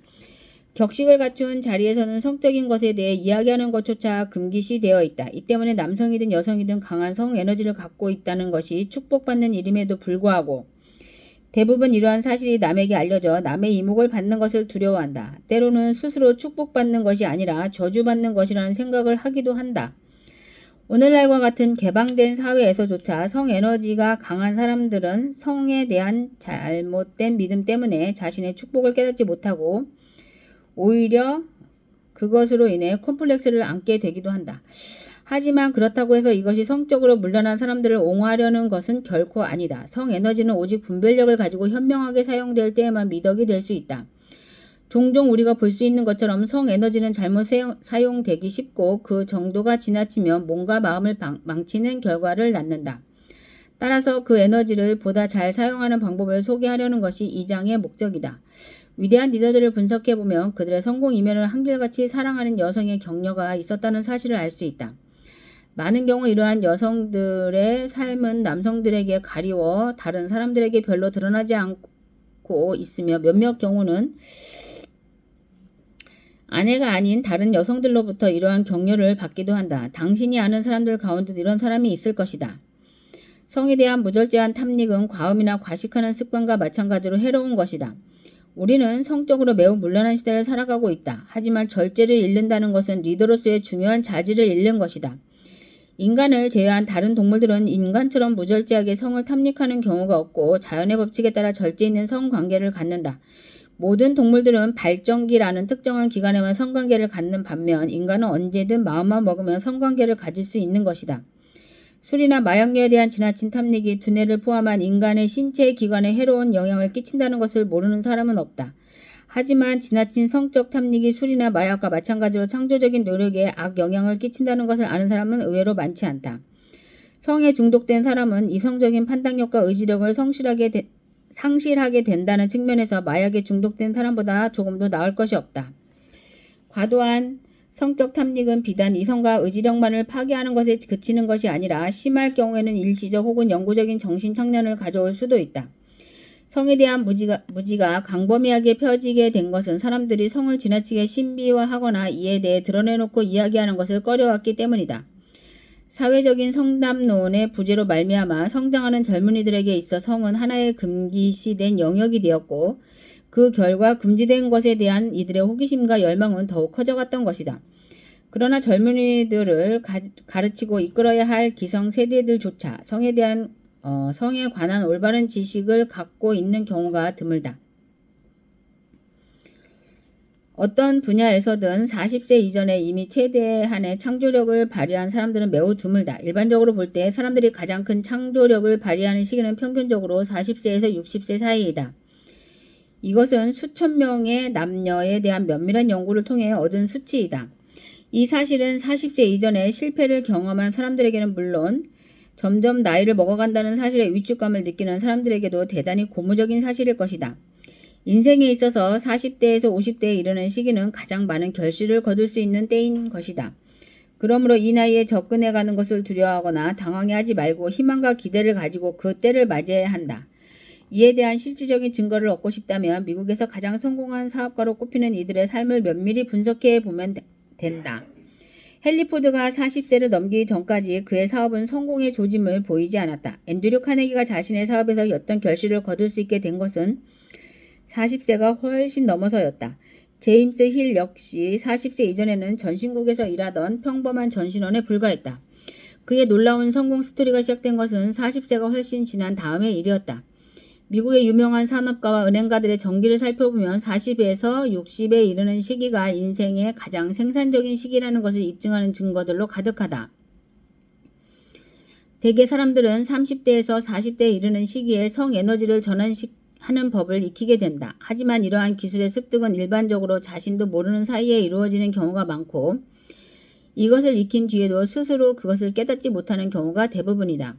격식을 갖춘 자리에서는 성적인 것에 대해 이야기하는 것조차 금기시되어 있다. 이 때문에 남성이든 여성이든 강한 성에너지를 갖고 있다는 것이 축복받는 일임에도 불구하고 대부분 이러한 사실이 남에게 알려져 남의 이목을 받는 것을 두려워한다. 때로는 스스로 축복받는 것이 아니라 저주받는 것이라는 생각을 하기도 한다. 오늘날과 같은 개방된 사회에서조차 성에너지가 강한 사람들은 성에 대한 잘못된 믿음 때문에 자신의 축복을 깨닫지 못하고 오히려 그것으로 인해 콤플렉스를 안게 되기도 한다. 하지만 그렇다고 해서 이것이 성적으로 물러난 사람들을 옹호하려는 것은 결코 아니다. 성에너지는 오직 분별력을 가지고 현명하게 사용될 때에만 미덕이 될 수 있다. 종종 우리가 볼 수 있는 것처럼 성에너지는 잘못 사용되기 쉽고 그 정도가 지나치면 몸과 마음을 망치는 결과를 낳는다. 따라서 그 에너지를 보다 잘 사용하는 방법을 소개하려는 것이 이 장의 목적이다. 위대한 리더들을 분석해보면 그들의 성공 이면을 한결같이 사랑하는 여성의 격려가 있었다는 사실을 알 수 있다. 많은 경우 이러한 여성들의 삶은 남성들에게 가리워 다른 사람들에게 별로 드러나지 않고 있으며 몇몇 경우는 아내가 아닌 다른 여성들로부터 이러한 격려를 받기도 한다. 당신이 아는 사람들 가운데도 이런 사람이 있을 것이다. 성에 대한 무절제한 탐닉은 과음이나 과식하는 습관과 마찬가지로 해로운 것이다. 우리는 성적으로 매우 문란한 시대를 살아가고 있다. 하지만 절제를 잃는다는 것은 리더로서의 중요한 자질을 잃는 것이다. 인간을 제외한 다른 동물들은 인간처럼 무절제하게 성을 탐닉하는 경우가 없고 자연의 법칙에 따라 절제 있는 성관계를 갖는다. 모든 동물들은 발정기라는 특정한 기간에만 성관계를 갖는 반면 인간은 언제든 마음만 먹으면 성관계를 가질 수 있는 것이다. 술이나 마약류에 대한 지나친 탐닉이 두뇌를 포함한 인간의 신체 기관에 해로운 영향을 끼친다는 것을 모르는 사람은 없다. 하지만 지나친 성적 탐닉이 술이나 마약과 마찬가지로 창조적인 노력에 악영향을 끼친다는 것을 아는 사람은 의외로 많지 않다. 성에 중독된 사람은 이성적인 판단력과 의지력을 상실하게 된다는 측면에서 마약에 중독된 사람보다 조금 더 나을 것이 없다. 과도한 성적 탐닉은 비단 이성과 의지력만을 파괴하는 것에 그치는 것이 아니라 심할 경우에는 일시적 혹은 영구적인 정신착란을 가져올 수도 있다. 성에 대한 무지가 광범위하게 펴지게 된 것은 사람들이 성을 지나치게 신비화하거나 이에 대해 드러내놓고 이야기하는 것을 꺼려왔기 때문이다. 사회적인 성담론의 부재로 말미암아 성장하는 젊은이들에게 있어 성은 하나의 금기시된 영역이 되었고 그 결과 금지된 것에 대한 이들의 호기심과 열망은 더욱 커져갔던 것이다. 그러나 젊은이들을 가르치고 이끌어야 할 기성 세대들조차 성에 관한 올바른 지식을 갖고 있는 경우가 드물다. 어떤 분야에서든 40세 이전에 이미 최대한의 창조력을 발휘한 사람들은 매우 드물다. 일반적으로 볼 때 사람들이 가장 큰 창조력을 발휘하는 시기는 평균적으로 40세에서 60세 사이이다. 이것은 수천 명의 남녀에 대한 면밀한 연구를 통해 얻은 수치이다. 이 사실은 40세 이전에 실패를 경험한 사람들에게는 물론 점점 나이를 먹어간다는 사실에 위축감을 느끼는 사람들에게도 대단히 고무적인 사실일 것이다. 인생에 있어서 40대에서 50대에 이르는 시기는 가장 많은 결실을 거둘 수 있는 때인 것이다. 그러므로 이 나이에 접근해가는 것을 두려워하거나 당황해하지 말고 희망과 기대를 가지고 그 때를 맞이해야 한다. 이에 대한 실질적인 증거를 얻고 싶다면 미국에서 가장 성공한 사업가로 꼽히는 이들의 삶을 면밀히 분석해 보면 된다. 헨리 포드가 40세를 넘기기 전까지 그의 사업은 성공의 조짐을 보이지 않았다. 앤드류 카네기가 자신의 사업에서 어떤 결실을 거둘 수 있게 된 것은 40세가 훨씬 넘어서였다. 제임스 힐 역시 40세 이전에는 전신국에서 일하던 평범한 전신원에 불과했다. 그의 놀라운 성공 스토리가 시작된 것은 40세가 훨씬 지난 다음의 일이었다. 미국의 유명한 산업가와 은행가들의 전기를 살펴보면 40에서 60에 이르는 시기가 인생의 가장 생산적인 시기라는 것을 입증하는 증거들로 가득하다. 대개 사람들은 30대에서 40대에 이르는 시기에 성에너지를 전환하는 법을 익히게 된다. 하지만 이러한 기술의 습득은 일반적으로 자신도 모르는 사이에 이루어지는 경우가 많고 이것을 익힌 뒤에도 스스로 그것을 깨닫지 못하는 경우가 대부분이다.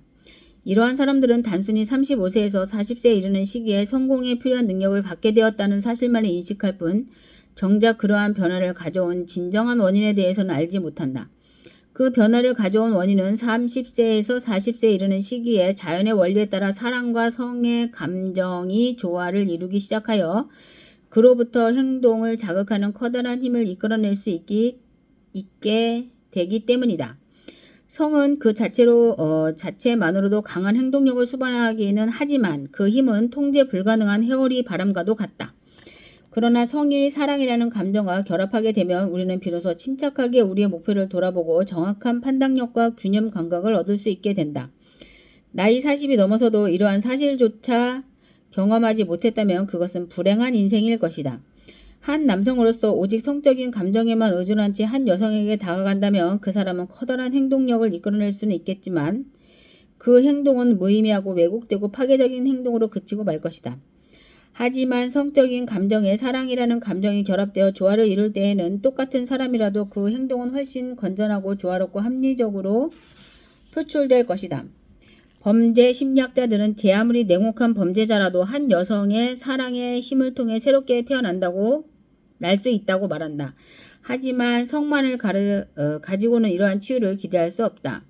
이러한 사람들은 단순히 35세에서 40세에 이르는 시기에 성공에 필요한 능력을 갖게 되었다는 사실만을 인식할 뿐 정작 그러한 변화를 가져온 진정한 원인에 대해서는 알지 못한다. 그 변화를 가져온 원인은 30세에서 40세에 이르는 시기에 자연의 원리에 따라 사랑과 성의 감정이 조화를 이루기 시작하여 그로부터 행동을 자극하는 커다란 힘을 이끌어낼 수 있게 되기 때문이다. 성은 그 자체만으로도 강한 행동력을 수반하기는 하지만 그 힘은 통제 불가능한 회오리 바람과도 같다. 그러나 성이 사랑이라는 감정과 결합하게 되면 우리는 비로소 침착하게 우리의 목표를 돌아보고 정확한 판단력과 균형 감각을 얻을 수 있게 된다. 나이 40이 넘어서도 이러한 사실조차 경험하지 못했다면 그것은 불행한 인생일 것이다. 한 남성으로서 오직 성적인 감정에만 의존한 채 한 여성에게 다가간다면 그 사람은 커다란 행동력을 이끌어낼 수는 있겠지만 그 행동은 무의미하고 왜곡되고 파괴적인 행동으로 그치고 말 것이다. 하지만 성적인 감정에 사랑이라는 감정이 결합되어 조화를 이룰 때에는 똑같은 사람이라도 그 행동은 훨씬 건전하고 조화롭고 합리적으로 표출될 것이다. 범죄 심리학자들은 제 아무리 냉혹한 범죄자라도 한 여성의 사랑의 힘을 통해 새롭게 태어난다고 날 수 있다고 말한다. 하지만 성만을 가지고는 이러한 치유를 기대할 수 없다.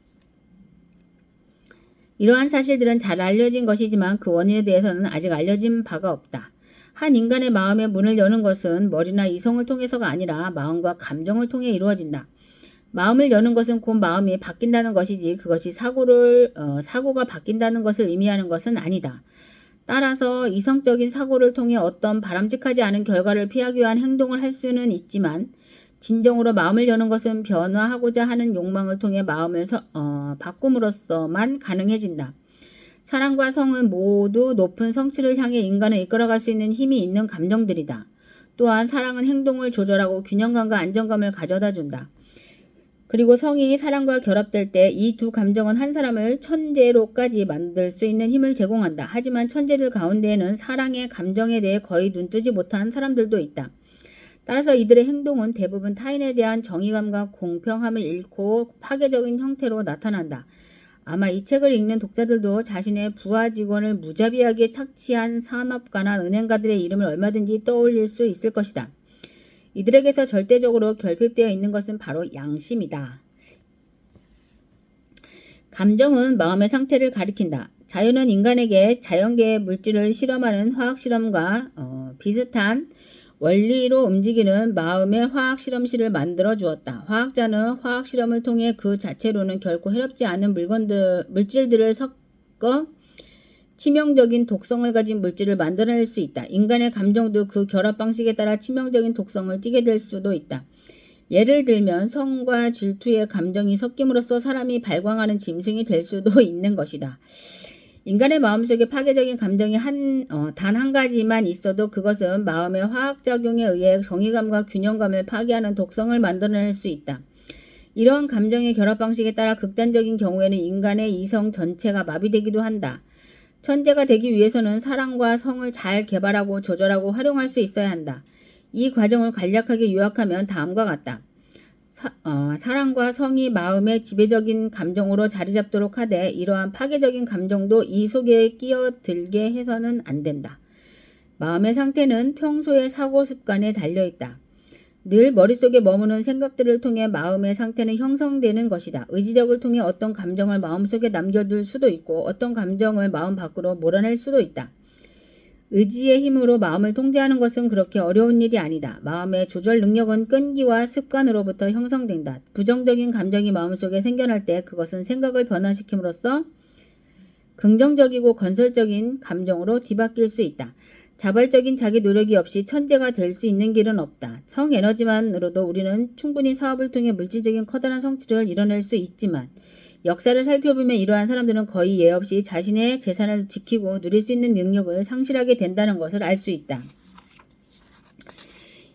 이러한 사실들은 잘 알려진 것이지만 그 원인에 대해서는 아직 알려진 바가 없다. 한 인간의 마음의 문을 여는 것은 머리나 이성을 통해서가 아니라 마음과 감정을 통해 이루어진다. 마음을 여는 것은 곧 마음이 바뀐다는 것이지 그것이 사고가 바뀐다는 것을 의미하는 것은 아니다. 따라서 이성적인 사고를 통해 어떤 바람직하지 않은 결과를 피하기 위한 행동을 할 수는 있지만 진정으로 마음을 여는 것은 변화하고자 하는 욕망을 통해 마음을 바꿈으로써만 가능해진다. 사랑과 성은 모두 높은 성취를 향해 인간을 이끌어갈 수 있는 힘이 있는 감정들이다. 또한 사랑은 행동을 조절하고 균형감과 안정감을 가져다준다. 그리고 성이 사랑과 결합될 때 이 두 감정은 한 사람을 천재로까지 만들 수 있는 힘을 제공한다. 하지만 천재들 가운데에는 사랑의 감정에 대해 거의 눈뜨지 못한 사람들도 있다. 따라서 이들의 행동은 대부분 타인에 대한 정의감과 공평함을 잃고 파괴적인 형태로 나타난다. 아마 이 책을 읽는 독자들도 자신의 부하 직원을 무자비하게 착취한 산업가나 은행가들의 이름을 얼마든지 떠올릴 수 있을 것이다. 이들에게서 절대적으로 결핍되어 있는 것은 바로 양심이다. 감정은 마음의 상태를 가리킨다. 자연은 인간에게 자연계의 물질을 실험하는 화학실험과 비슷한 원리로 움직이는 마음의 화학실험실을 만들어 주었다. 화학자는 화학실험을 통해 그 자체로는 결코 해롭지 않은 물질들을 섞어 치명적인 독성을 가진 물질을 만들어낼 수 있다. 인간의 감정도 그 결합 방식에 따라 치명적인 독성을 띠게 될 수도 있다. 예를 들면 성과 질투의 감정이 섞임으로써 사람이 발광하는 짐승이 될 수도 있는 것이다. 인간의 마음속에 파괴적인 감정이 단 한 가지만 있어도 그것은 마음의 화학작용에 의해 정의감과 균형감을 파괴하는 독성을 만들어낼 수 있다. 이러한 감정의 결합 방식에 따라 극단적인 경우에는 인간의 이성 전체가 마비되기도 한다. 천재가 되기 위해서는 사랑과 성을 잘 개발하고 조절하고 활용할 수 있어야 한다. 이 과정을 간략하게 요약하면 다음과 같다. 사랑과 성이 마음의 지배적인 감정으로 자리 잡도록 하되 이러한 파괴적인 감정도 이 속에 끼어들게 해서는 안 된다. 마음의 상태는 평소의 사고 습관에 달려있다. 늘 머릿속에 머무는 생각들을 통해 마음의 상태는 형성되는 것이다. 의지력을 통해 어떤 감정을 마음속에 남겨둘 수도 있고 어떤 감정을 마음 밖으로 몰아낼 수도 있다. 의지의 힘으로 마음을 통제하는 것은 그렇게 어려운 일이 아니다. 마음의 조절 능력은 끈기와 습관으로부터 형성된다. 부정적인 감정이 마음속에 생겨날 때 그것은 생각을 변화시킴으로써 긍정적이고 건설적인 감정으로 뒤바뀔 수 있다. 자발적인 자기 노력이 없이 천재가 될 수 있는 길은 없다. 성 에너지만으로도 우리는 충분히 사업을 통해 물질적인 커다란 성취를 이뤄낼 수 있지만 역사를 살펴보면 이러한 사람들은 거의 예 없이 자신의 재산을 지키고 누릴 수 있는 능력을 상실하게 된다는 것을 알 수 있다.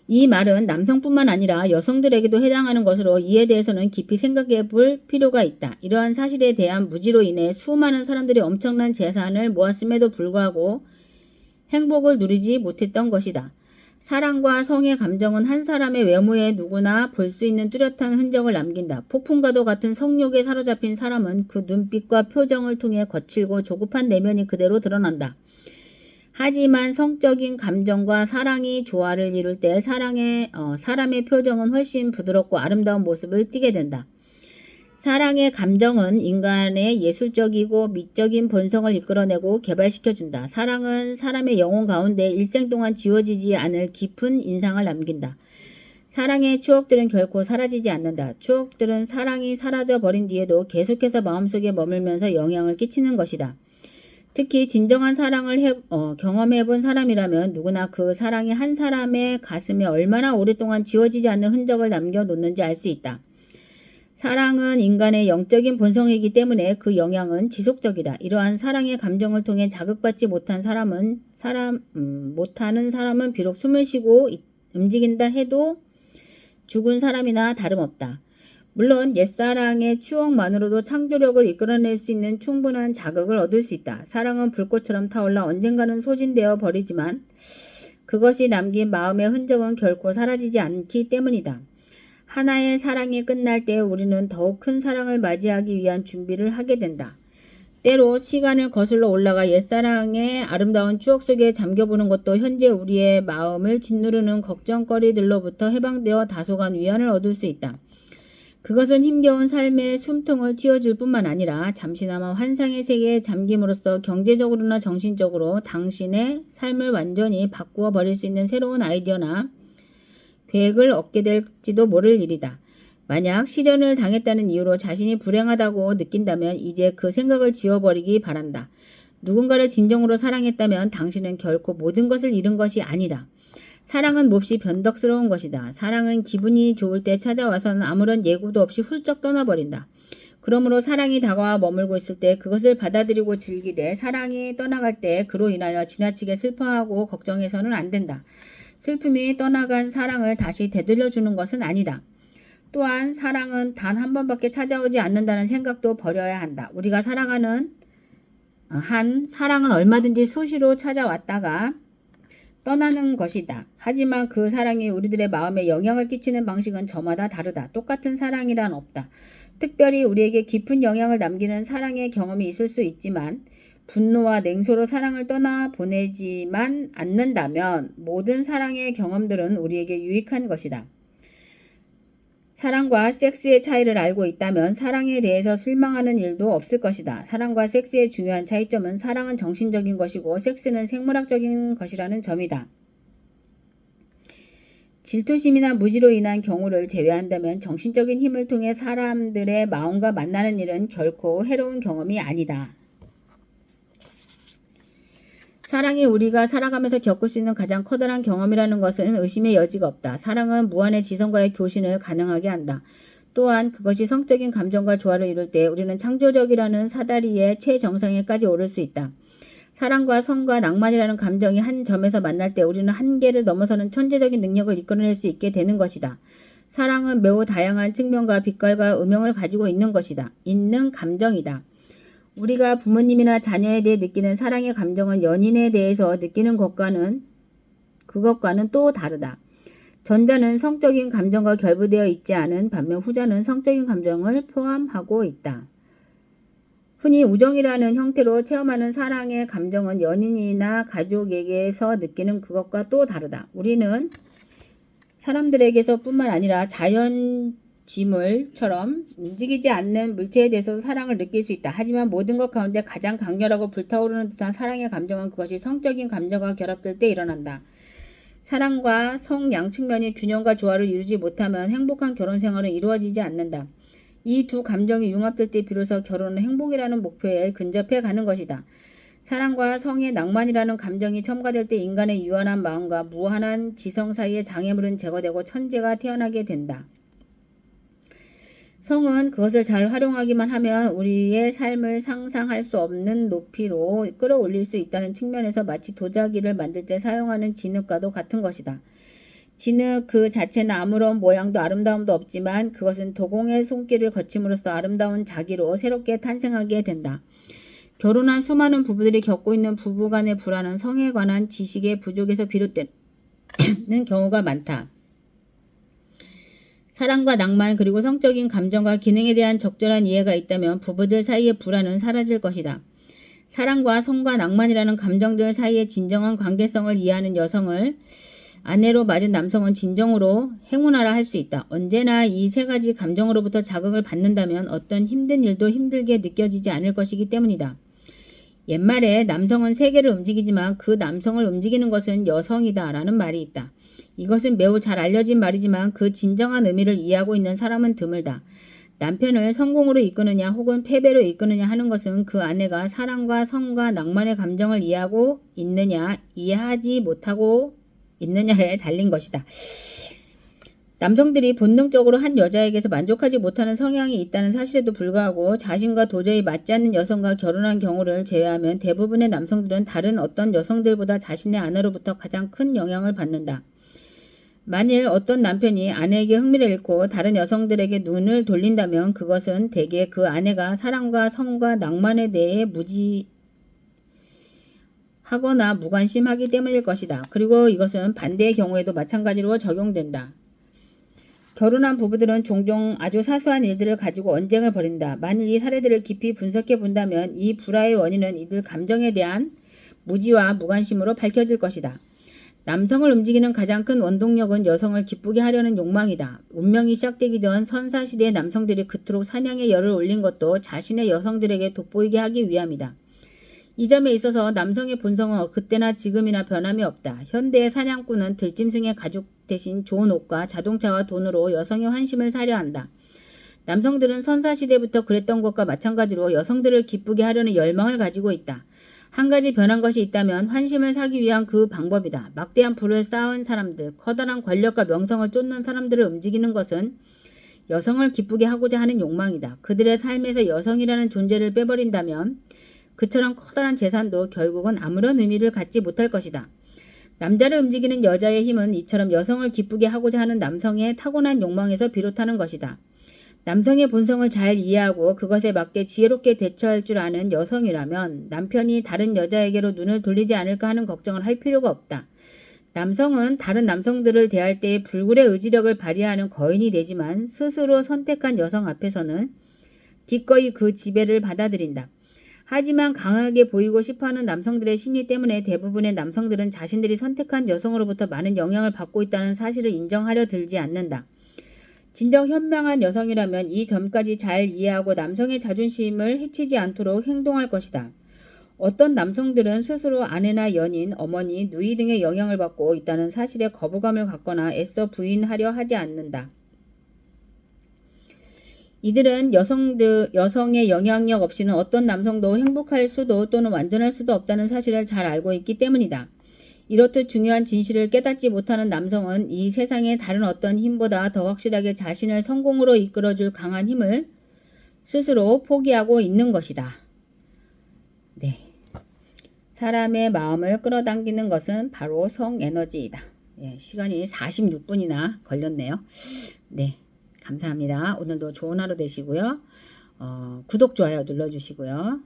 이 말은 남성뿐만 아니라 여성들에게도 해당하는 것으로 이에 대해서는 깊이 생각해 볼 필요가 있다. 이러한 사실에 대한 무지로 인해 수많은 사람들이 엄청난 재산을 모았음에도 불구하고 행복을 누리지 못했던 것이다. 사랑과 성의 감정은 한 사람의 외모에 누구나 볼 수 있는 뚜렷한 흔적을 남긴다. 폭풍과도 같은 성욕에 사로잡힌 사람은 그 눈빛과 표정을 통해 거칠고 조급한 내면이 그대로 드러난다. 하지만 성적인 감정과 사랑이 조화를 이룰 때 사람의 표정은 훨씬 부드럽고 아름다운 모습을 띠게 된다. 사랑의 감정은 인간의 예술적이고 미적인 본성을 이끌어내고 개발시켜준다. 사랑은 사람의 영혼 가운데 일생 동안 지워지지 않을 깊은 인상을 남긴다. 사랑의 추억들은 결코 사라지지 않는다. 추억들은 사랑이 사라져버린 뒤에도 계속해서 마음속에 머물면서 영향을 끼치는 것이다. 특히 진정한 사랑을 경험해본 사람이라면 누구나 그 사랑이 한 사람의 가슴에 얼마나 오랫동안 지워지지 않는 흔적을 남겨놓는지 알 수 있다. 사랑은 인간의 영적인 본성이기 때문에 그 영향은 지속적이다. 이러한 사랑의 감정을 통해 자극받지 못하는 사람은 비록 숨을 쉬고 움직인다 해도 죽은 사람이나 다름없다. 물론 옛사랑의 추억만으로도 창조력을 이끌어낼 수 있는 충분한 자극을 얻을 수 있다. 사랑은 불꽃처럼 타올라 언젠가는 소진되어 버리지만 그것이 남긴 마음의 흔적은 결코 사라지지 않기 때문이다. 하나의 사랑이 끝날 때 우리는 더욱 큰 사랑을 맞이하기 위한 준비를 하게 된다. 때로 시간을 거슬러 올라가 옛사랑의 아름다운 추억 속에 잠겨보는 것도 현재 우리의 마음을 짓누르는 걱정거리들로부터 해방되어 다소간 위안을 얻을 수 있다. 그것은 힘겨운 삶의 숨통을 틔워줄 뿐만 아니라 잠시나마 환상의 세계에 잠김으로써 경제적으로나 정신적으로 당신의 삶을 완전히 바꾸어 버릴 수 있는 새로운 아이디어나 계획을 얻게 될지도 모를 일이다. 만약 실현을 당했다는 이유로 자신이 불행하다고 느낀다면 이제 그 생각을 지워버리기 바란다. 누군가를 진정으로 사랑했다면 당신은 결코 모든 것을 잃은 것이 아니다. 사랑은 몹시 변덕스러운 것이다. 사랑은 기분이 좋을 때 찾아와서는 아무런 예고도 없이 훌쩍 떠나버린다. 그러므로 사랑이 다가와 머물고 있을 때 그것을 받아들이고 즐기되 사랑이 떠나갈 때 그로 인하여 지나치게 슬퍼하고 걱정해서는 안 된다. 슬픔이 떠나간 사랑을 다시 되돌려주는 것은 아니다. 또한 사랑은 단 한 번밖에 찾아오지 않는다는 생각도 버려야 한다. 우리가 사랑은 얼마든지 수시로 찾아왔다가 떠나는 것이다. 하지만 그 사랑이 우리들의 마음에 영향을 끼치는 방식은 저마다 다르다. 똑같은 사랑이란 없다. 특별히 우리에게 깊은 영향을 남기는 사랑의 경험이 있을 수 있지만 분노와 냉소로 사랑을 떠나보내지만 않는다면 모든 사랑의 경험들은 우리에게 유익한 것이다. 사랑과 섹스의 차이를 알고 있다면 사랑에 대해서 실망하는 일도 없을 것이다. 사랑과 섹스의 중요한 차이점은 사랑은 정신적인 것이고 섹스는 생물학적인 것이라는 점이다. 질투심이나 무지로 인한 경우를 제외한다면 정신적인 힘을 통해 사람들의 마음과 만나는 일은 결코 해로운 경험이 아니다. 사랑이 우리가 살아가면서 겪을 수 있는 가장 커다란 경험이라는 것은 의심의 여지가 없다. 사랑은 무한의 지성과의 교신을 가능하게 한다. 또한 그것이 성적인 감정과 조화를 이룰 때 우리는 창조적이라는 사다리의 최정상에까지 오를 수 있다. 사랑과 성과 낭만이라는 감정이 한 점에서 만날 때 우리는 한계를 넘어서는 천재적인 능력을 이끌어낼 수 있게 되는 것이다. 사랑은 매우 다양한 측면과 빛깔과 음영을 가지고 있는 것이다. 있는 감정이다. 우리가 부모님이나 자녀에 대해 느끼는 사랑의 감정은 연인에 대해서 느끼는 그것과는 또 다르다. 전자는 성적인 감정과 결부되어 있지 않은 반면 후자는 성적인 감정을 포함하고 있다. 흔히 우정이라는 형태로 체험하는 사랑의 감정은 연인이나 가족에게서 느끼는 그것과 또 다르다. 우리는 사람들에게서 뿐만 아니라 자연지물처럼 움직이지 않는 물체에 대해서도 사랑을 느낄 수 있다. 하지만 모든 것 가운데 가장 강렬하고 불타오르는 듯한 사랑의 감정은 그것이 성적인 감정과 결합될 때 일어난다. 사랑과 성 양측면이 균형과 조화를 이루지 못하면 행복한 결혼 생활은 이루어지지 않는다. 이 두 감정이 융합될 때 비로소 결혼은 행복이라는 목표에 근접해 가는 것이다. 사랑과 성의 낭만이라는 감정이 첨가될 때 인간의 유한한 마음과 무한한 지성 사이의 장애물은 제거되고 천재가 태어나게 된다. 성은 그것을 잘 활용하기만 하면 우리의 삶을 상상할 수 없는 높이로 끌어올릴 수 있다는 측면에서 마치 도자기를 만들 때 사용하는 진흙과도 같은 것이다. 진흙 그 자체는 아무런 모양도 아름다움도 없지만 그것은 도공의 손길을 거침으로써 아름다운 자기로 새롭게 탄생하게 된다. 결혼한 수많은 부부들이 겪고 있는 부부간의 불안은 성에 관한 지식의 부족에서 비롯되는 경우가 많다. 사랑과 낭만 그리고 성적인 감정과 기능에 대한 적절한 이해가 있다면 부부들 사이의 불안은 사라질 것이다. 사랑과 성과 낭만이라는 감정들 사이의 진정한 관계성을 이해하는 여성을 아내로 맞은 남성은 진정으로 행운하라 할 수 있다. 언제나 이 세 가지 감정으로부터 자극을 받는다면 어떤 힘든 일도 힘들게 느껴지지 않을 것이기 때문이다. 옛말에 남성은 세계를 움직이지만 그 남성을 움직이는 것은 여성이다 라는 말이 있다. 이것은 매우 잘 알려진 말이지만 그 진정한 의미를 이해하고 있는 사람은 드물다. 남편을 성공으로 이끄느냐 혹은 패배로 이끄느냐 하는 것은 그 아내가 사랑과 성과 낭만의 감정을 이해하고 있느냐 이해하지 못하고 있느냐에 달린 것이다. 남성들이 본능적으로 한 여자에게서 만족하지 못하는 성향이 있다는 사실에도 불구하고 자신과 도저히 맞지 않는 여성과 결혼한 경우를 제외하면 대부분의 남성들은 다른 어떤 여성들보다 자신의 아내로부터 가장 큰 영향을 받는다. 만일 어떤 남편이 아내에게 흥미를 잃고 다른 여성들에게 눈을 돌린다면 그것은 대개 그 아내가 사랑과 성과 낭만에 대해 하거나 무관심하기 때문일 것이다. 그리고 이것은 반대의 경우에도 마찬가지로 적용된다. 결혼한 부부들은 종종 아주 사소한 일들을 가지고 언쟁을 벌인다. 만일 이 사례들을 깊이 분석해 본다면 이 불화의 원인은 이들 감정에 대한 무지와 무관심으로 밝혀질 것이다. 남성을 움직이는 가장 큰 원동력은 여성을 기쁘게 하려는 욕망이다. 운명이 시작되기 전 선사시대의 남성들이 그토록 사냥의 열을 올린 것도 자신의 여성들에게 돋보이게 하기 위함이다. 이 점에 있어서 남성의 본성은 그때나 지금이나 변함이 없다. 현대의 사냥꾼은 들짐승의 가죽 대신 좋은 옷과 자동차와 돈으로 여성의 환심을 사려 한다. 남성들은 선사시대부터 그랬던 것과 마찬가지로 여성들을 기쁘게 하려는 열망을 가지고 있다. 한 가지 변한 것이 있다면 환심을 사기 위한 그 방법이다. 막대한 부를 쌓은 사람들, 커다란 권력과 명성을 쫓는 사람들을 움직이는 것은 여성을 기쁘게 하고자 하는 욕망이다. 그들의 삶에서 여성이라는 존재를 빼버린다면 그처럼 커다란 재산도 결국은 아무런 의미를 갖지 못할 것이다. 남자를 움직이는 여자의 힘은 이처럼 여성을 기쁘게 하고자 하는 남성의 타고난 욕망에서 비롯하는 것이다. 남성의 본성을 잘 이해하고 그것에 맞게 지혜롭게 대처할 줄 아는 여성이라면 남편이 다른 여자에게로 눈을 돌리지 않을까 하는 걱정을 할 필요가 없다. 남성은 다른 남성들을 대할 때에 불굴의 의지력을 발휘하는 거인이 되지만 스스로 선택한 여성 앞에서는 기꺼이 그 지배를 받아들인다. 하지만 강하게 보이고 싶어하는 남성들의 심리 때문에 대부분의 남성들은 자신들이 선택한 여성으로부터 많은 영향을 받고 있다는 사실을 인정하려 들지 않는다. 진정 현명한 여성이라면 이 점까지 잘 이해하고 남성의 자존심을 해치지 않도록 행동할 것이다. 어떤 남성들은 스스로 아내나 연인, 어머니, 누이 등의 영향을 받고 있다는 사실에 거부감을 갖거나 애써 부인하려 하지 않는다. 이들은 여성의 영향력 없이는 어떤 남성도 행복할 수도 또는 완전할 수도 없다는 사실을 잘 알고 있기 때문이다. 이렇듯 중요한 진실을 깨닫지 못하는 남성은 이 세상의 다른 어떤 힘보다 더 확실하게 자신을 성공으로 이끌어줄 강한 힘을 스스로 포기하고 있는 것이다. 네. 사람의 마음을 끌어당기는 것은 바로 성에너지이다. 예, 시간이 46분이나 걸렸네요. 네. 감사합니다. 오늘도 좋은 하루 되시고요. 구독, 좋아요 눌러주시고요.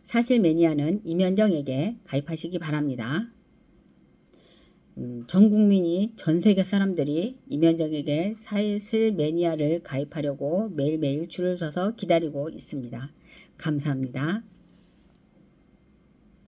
사실 매니아는 이면정에게 가입하시기 바랍니다. 전 국민이, 전 세계 사람들이 이면정에게 사실 매니아를 가입하려고 매일매일 줄을 서서 기다리고 있습니다. 감사합니다.